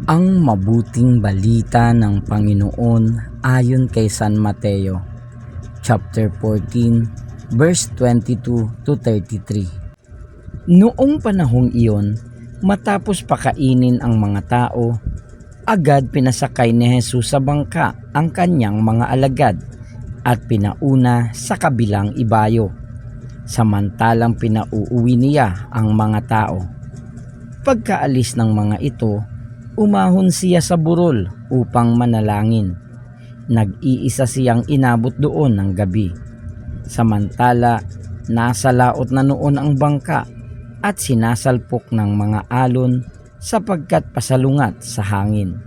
Ang mabuting balita ng Panginoon ayon kay San Mateo, chapter 14, verse 22 to 33. Noong panahong iyon, matapos pakainin ang mga tao, agad pinasakay ni Jesus sa bangka ang kanyang mga alagad at pinauna sa kabilang ibayo, samantalang pinauuwi niya ang mga tao. Pagkaalis ng mga ito, umahon siya sa burol upang manalangin. Nag-iisa siyang inabot doon ng gabi. Samantala, nasa laot na noon ang bangka at sinasalpok ng mga alon sapagkat pasalungat sa hangin.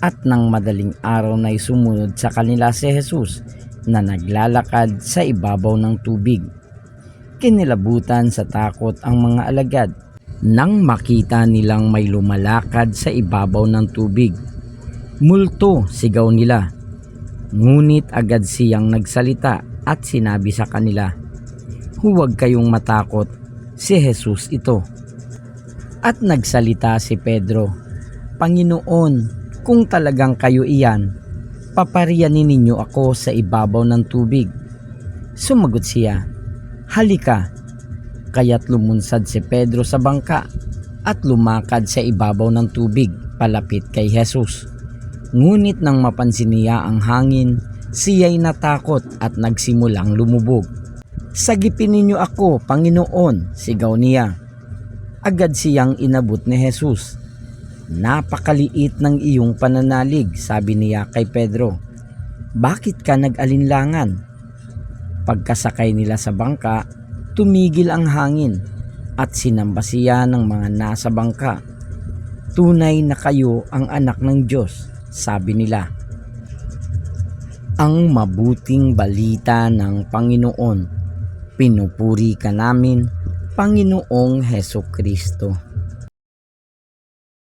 At nang madaling araw na'y sumunod sa kanila si Jesus na naglalakad sa ibabaw ng tubig. Kinilabutan sa takot ang mga alagad nang makita nilang may lumalakad sa ibabaw ng tubig. "Multo!" sigaw nila. Ngunit agad siyang nagsalita at sinabi sa kanila, "Huwag kayong matakot, si Jesus ito." At nagsalita si Pedro, "Panginoon, kung talagang kayo iyan, paparianin ninyo ako sa ibabaw ng tubig." Sumagot siya, "Halika." Kaya't lumunsad si Pedro sa bangka at lumakad sa ibabaw ng tubig palapit kay Jesus. Ngunit nang mapansin niya ang hangin, siya'y natakot at nagsimulang lumubog. "Sagipin ninyo ako, Panginoon," sigaw niya. Agad siyang inabot ni Jesus. "Napakaliit ng iyong pananalig," sabi niya kay Pedro. "Bakit ka nag-alinlangan?" Pagkasakay nila sa bangka, tumigil ang hangin at sinamba siya ng mga nasa bangka. "Tunay na kayo ang anak ng Diyos," sabi nila. Ang mabuting balita ng Panginoon. Pinupuri ka namin, Panginoong Hesukristo.